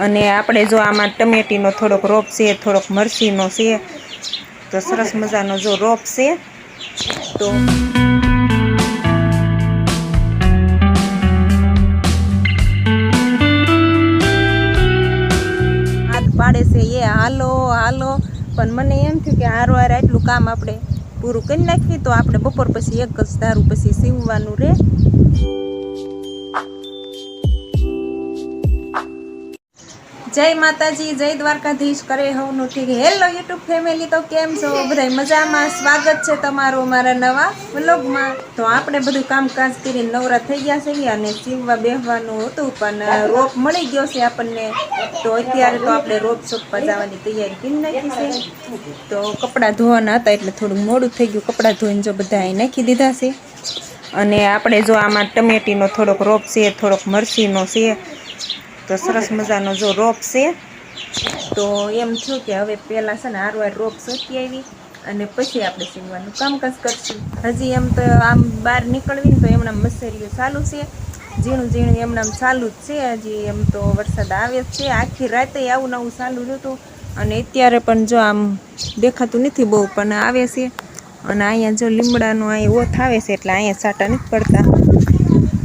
અને આપણે જો આમાં ટમેટીનો થોડોક રોપ છે, થોડોક મરચીનો છે, તો સરસ મજાનો જો રોપ છે. તો હાથ પાડે છે એ હાલો હાલો, પણ મને એમ થયું કે હારવાર આટલું કામ આપણે પૂરું કરી નાખીએ તો આપણે બપોર પછી એક જ ધારું પછી સીવવાનું રહે. જય માતાજી, જય દ્વારકાધીશ, કરે હવનું ઠીક. હેલો યુટ્યુબ ફેમિલી, તો કેમ છો બધા? મજામાં? સ્વાગત છે તમારું મારા નવા વ્લોગમાં. તો આપણે બધું કામકાજ કરીને નવરા થઈ ગયા છે અને સીવવા બેસવાનું હતું, પણ રોપ મળી ગયો છે આપણને. તો અત્યારે તો આપણે રોપ સોંપવા જવાની તૈયારી કરી નાખી છે. તો કપડાં ધોવાના હતા એટલે થોડું મોડું થઈ ગયું. કપડાં ધોઈને જો બધા અહીં નાખી દીધા છે. અને આપણે જો આમાં ટમેટીનો થોડોક રોપ છે, થોડોક મરચીનો છે, તો સરસ મજાનો જો રોપ છે. તો એમ થયું કે હવે પહેલાં છે ને હારવાર રોપ સોંપી આવી અને પછી આપણે સીવવાનું કામકાજ કરશું. હજી એમ તો આમ બહાર નીકળવીને તો એમના મશેરીઓ ચાલુ છે, ઝીણું ઝીણું એમનામ ચાલુ જ છે. હજી એમ તો વરસાદ આવે જ છે. આખી રાતે આવું નવું ચાલુ રહ્યું અને અત્યારે પણ જો આમ દેખાતું નથી બહુ, પણ આવે છે. અને અહીંયા જો લીમડાનો અહીં ઓથ આવે છે એટલે અહીંયા સાટા નથી પડતા.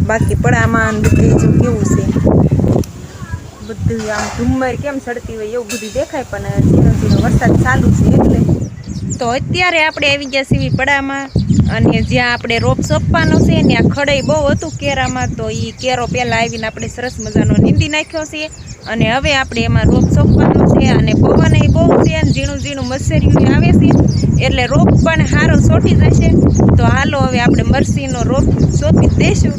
બાકી પડામાં બધું જો કેવું છે, બધું આમ ધુમ્મર કેમ ચડતી હોય એવું બધું દેખાય, પણ ઝીણો ઝીણો વરસાદ ચાલુ છે એટલે. તો અત્યારે આપણે આવી ગયા છીએ પડામાં, અને જ્યાં આપણે રોપ સોંપવાનો છે ત્યાં ખડાઈ બહુ હતું કેરામાં. તો એ કેરો પહેલાં આવીને આપણે સરસ મજાનો નીંદી નાખ્યો છે અને હવે આપણે એમાં રોપ સોંપવાનો છે. અને પવન એ બહુ છે અને ઝીણું ઝીણું મશેરીયું આવે છે એટલે રોપ પણ સારો સોટી જશે. તો હાલો હવે આપણે મરચીનો રોપ સોંપી દઈશું.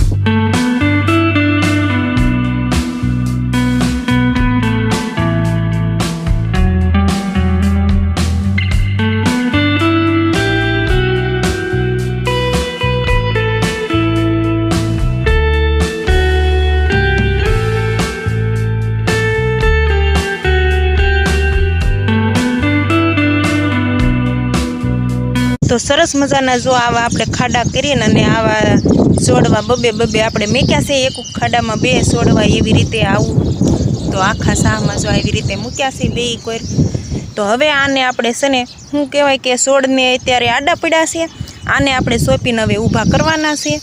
તો સરસ મજાના જો આવા આપણે ખાડા કરીને અને આવા છોડવા બબે બબે આપણે મૂક્યા છે. એક ખાડામાં 2 છોડવા એવી રીતે આવું તો આખા સાહમાં જો આવી રીતે મૂક્યા છે 2 કોર. તો હવે આને આપણે છે ને શું કહેવાય કે છોડને અત્યારે આડા પડ્યા છે, આને આપણે સોંપીને હવે ઊભા કરવાના છે.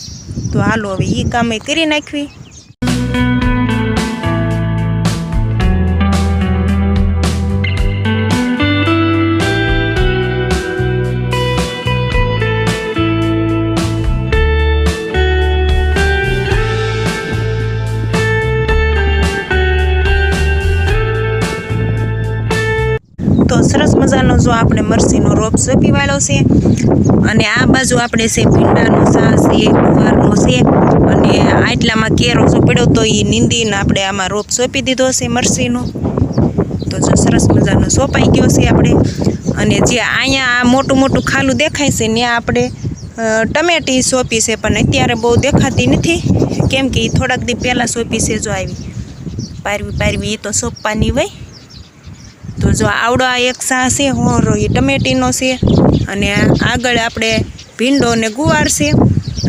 તો હાલો હવે એ કામે કરી નાખવી. તો સરસ મજાનો જો આપણે મરચીનો રોપ સોંપી વાળ્યો છે. અને આ બાજુ આપણે છે ભીંડાનો સા છે, ગુવારનો છે, અને આટલામાં કેરો જો પડ્યો તો એ નીંદીને આપણે આમાં રોપ સોંપી દીધો છે મરચીનો. તો જો સરસ મજાનો સોંપાઈ ગયો છે આપણે. અને જે અહીંયા આ મોટું મોટું ખાલું દેખાય છે ત્યાં આપણે ટમેટી સોંપી છે, પણ અત્યારે બહુ દેખાતી નથી કેમ કે એ થોડાક દી પહેલાં સોંપી છે. જો આવી પારવી એ તો સોંપવાની હોય. તો જો આવડો આ એક સા છે હોરો એ ટમેટીનો છે, અને આગળ આપણે ભીંડો ને ગુવાર છે,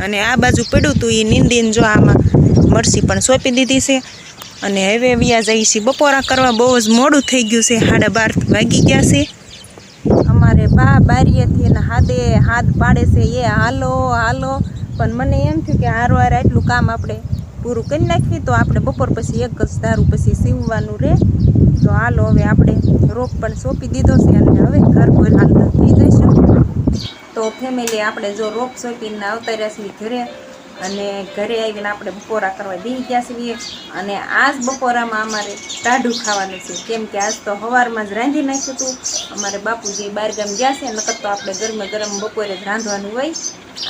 અને આ બાજુ પડ્યું હતું એ નીંદીને જો આમાં મરચી પણ સોંપી દીધી છે. અને હવે વ્યા જઈએ છીએ બપોરા કરવા. બહુ જ મોડું થઈ ગયું છે, 12:30 વાગી ગયા છે. અમારે બા બારીએથી એને હાથ પાડે છે એ હાલો હાલો, પણ મને એમ થયું કે હારવાર આટલું કામ આપણે પૂરું કરી નાખીએ તો આપણે બપોર પછી એક જ ધારું પછી સીવવાનું રહે. તો હાલો હવે આપણે રોપ પણ સોંપી દીધો છે અને હવે ઘર કોઈ હાલતા થઈ જઈશું. તો ફેમિલી આપણે જો રોપ સોંપીને આવતા રહ્યા છીએ ઘરે, અને ઘરે આવીને આપણે બપોરા કરવા બેસી ગયા છીએ. અને આજ બપોરામાં અમારે ટાઢું ખાવાનું છે, કેમ કે આજ તો સવારમાં જ રાંધી નાખ્યું હતું. અમારે બાપુજી બહાર ગામ ગયા છે, નકર તો આપણે ગરમ ગરમ બપોરે જ રાંધવાનું હોય.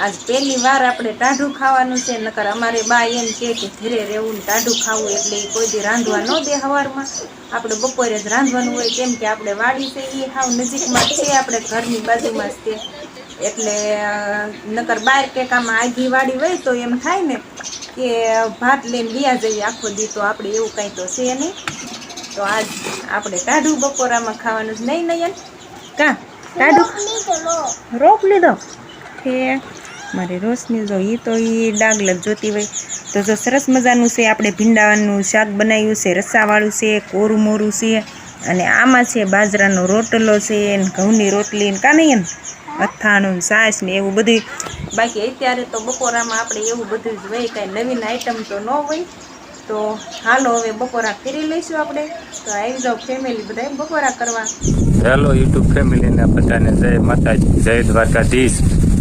આજ પહેલી વાર આપણે ટાઢું ખાવાનું છે, નકર અમારે બા એમ કે ઘરે રહેવું ને ટાઢું ખાવું એટલે કોઈ દી રાંધવા ન દે. સવારમાં આપણે બપોરે જ રાંધવાનું હોય, કેમ કે આપણે વાડી છે એ હાવ નજીકમાં જ છે, આપણે ઘરની બાજુમાં જ છે. એટલે નકર બહાર કંઈક આમાં આગી વાડી હોય તો એમ થાય ને કે ભાત લઈને વ્યા જઈએ આખો દી, તો આપણે એવું કંઈ તો છે નહીં. તો આજ આપણે ટાઢું બપોરામાં ખાવાનું જ નહીં. નયન કાં ટાઢું રોપ લીધો કે મારી રોશની જો એ તો એ ડાગલક જોતી હોય. તો જો સરસ મજાનું છે આપણે ભીંડાનું શાક બનાવ્યું છે, રસાવાળું છે, કોરું મોરું છે, અને આમાં છે બાજરાનો રોટલો છે ને ઘઉંની રોટલી ને કાંઈ અથાણું છાશ ને એવું બધું. બાકી અત્યારે તો બપોરામાં આપણે એવું બધું જ હોય, કાંઈ નવીન આઈટમ તો ન હોય. તો હાલો હવે બપોરા કરી લઈશું આપણે. તો આવી જાઓ ફેમિલી બધા બપોરા કરવા. હેલો યુટ્યુબ ફેમિલીને બધાને જય માતાજી, જય દ્વારકાધીશ.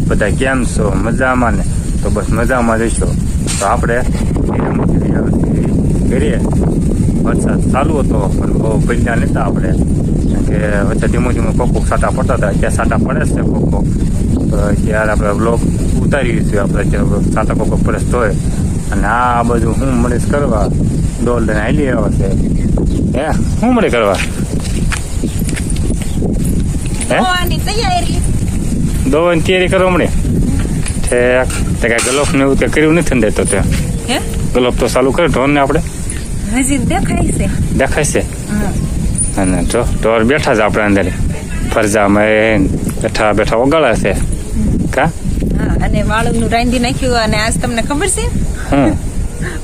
બધા કેમ છો? મજામાં ને? તો બસ મજામાં રહીશો. તો આપણે કરીએ. વરસાદ ચાલુ હતો પણ બહુ પૈસા નહોતા આપણે, કે વચ્ચે ધીમું ધીમું કોક સાટા પડતા હતા. ત્યાં સાટા પડે છે કોકો, તો ત્યારે આપણે બ્લોગ ઉતારી છીએ. આપણે સાટા કોકો પડે તોય. અને આ બધું હું મળીશ કરવા ડોલ લઈને હાલી આવે છે. હે શું મળે કરવા? દોવાની તૈયારી કરવા મળે છે. કાંઈ ગલોફ ને એવું ત્યાં કર્યું નથી ને દેતો ત્યાં. ગલોફ તો ચાલુ કરે ઢોર ને આપણે હજી દેખાય છે. અને જો ઢોર બેઠા છે આપણે અંદર ફરજામાં બેઠા બેઠા ઓગાળે છે. કા અને વાળુંનું રાંધી નાખ્યું. અને આજ તમને ખબર છે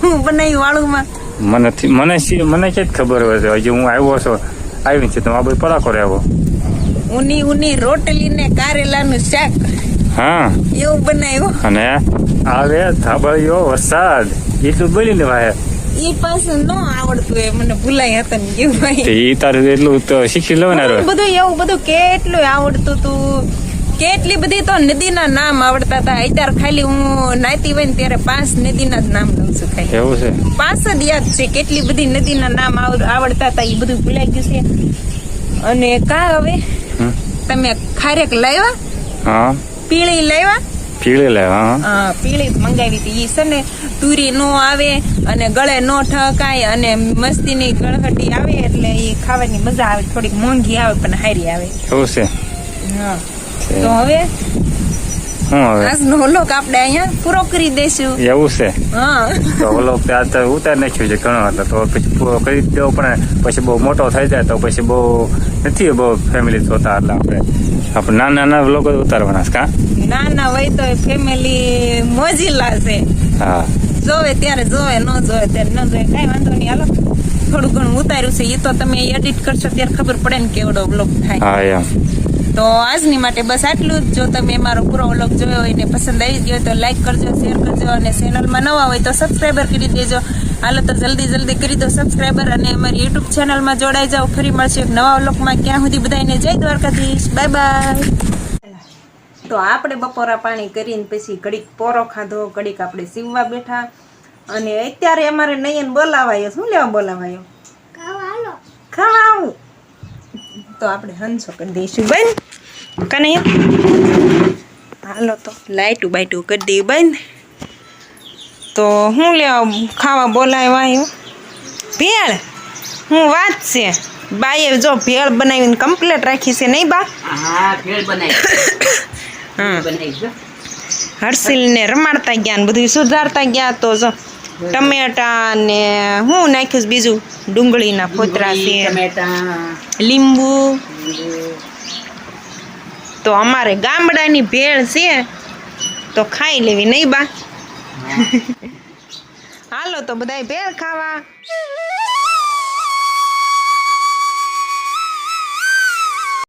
હું બનાવ્યું વાળુંમાં? મને ક્યાં જ ખબર હોય છે. હજી હું આવ્યો છું, આવી છે તો આ બધું પરાકો રહેવો. ઊની રોટલી ને કારેલાનું શાક. હા એવું બનાવ્યું. અને આવે ધાબળિયો વરસાદ એટલું બોલી લેવાય. એ પાછું ન આવડતું એ મને ભૂલાય હતા ને એવું ભાઈ. એ તારું એટલું તો શીખી લેવાના બધું એવું બધું કેટલું આવડતું તું. કેટલી બધી તો નદીના નામ આવડતા હતા. અત્યારે ખાલી હું નાતી હોય ને ત્યારે 5 નદીના જ નામ લઉં છું ખાલી. એવું છે? 5 જ યાદ છે. કેટલી બધી નદીના નામ આવડતા હતા એ બધું ભૂલાઈ ગયું છે. અને કા હવે તમે ખારેક લાવ્યા? હા. પીળી લાવ્યા? પીળી લાવ્યા. હા પીળી મંગાવી હતી. એ છે ને તુરી નો આવે અને ગળે નો ઠકાય અને મસ્તીની ગળહટી આવે એટલે એ ખાવાની મજા આવે. થોડીક મોંઘી આવે પણ હારી આવે. એવું છે? હા. તો હવે આજનો વ્લોગ આપણે અહીંયા પૂરો કરી દઈશું. એવું છે? હા. તો વ્લોગ ત્યાં તો ઉતાર નાખ્યું છે ઘણો, હતો તો પછી પૂરો કરી દેવો પણ પછી બહુ મોટો થઈ જાય તો પછી બહુ નથી બહુ ફેમિલી જોતા. એટલે આપણે નાના વ્લોગ ઉતારવાના કા નાના હોય તો ફેમિલી મોજીલા છે. હા જોવે ત્યારે જોવે, ન જોવે ત્યારે ન જોવે, કઈ વાંધો નહીં. હાલો થોડું ઘણું ઉતાર્યું છે. એ તો તમે એડિટ કરશો ત્યારે ખબર પડે ને કેવડો વ્લોગ થાય. હા એમ. તો આજની માટે બસ આટલું જ. જો તમે મારો પૂરો વ્લોગ જોયો હોય ને પસંદ આવી ગયો તો લાઈક કરજો, શેર કરજો, અને ચેનલમાં નવા હોય તો સબસ્ક્રાઈબર કરી દેજો. હાલો તો જલ્દી કરી દો સબસ્ક્રાઈબર, અને અમારી યુટ્યુબ ચેનલમાં જોડાઈ જાઓ. ફરી મળશે એક નવા વ્લોગમાં. ક્યાં સુધી બધાને જય દ્વારકાધીશ. Bye bye. તો આપણે બપોરા પાણી કરીને પછી ઘડીક પોરો ખાધો, ઘડીક આપણે સીવવા બેઠા. અને અત્યારે અમારે નયન બોલાવાયો. શું લેવા બોલાવાયો? ખાવા આવું. તો આપણે હંસો કરી દઈશું બંધ. કને હાલો તો લાઈટું બાઈટું કરી દઈએ બંધ. તો હું લેવા ખાવા બોલાવ્યો? ભેળ. હું વાત છે બાએ જો ભેળ બનાવીને કમ્પ્લીટ રાખી છે નહીં બા? હા ભેળ બનાવી. હર્ષિલ ને રમાડતા ગયા ને બધું સુધારતા ગયા. તો જો ટમેટા ને હું નાખ્યું બીજું ડુંગળીના ફોતરા છે, લીંબુ. તો અમારે ગામડાની ભેળ છે તો ખાઈ લેવી નહીં બા? હાલો તો બધાય ભેળ ખાવા.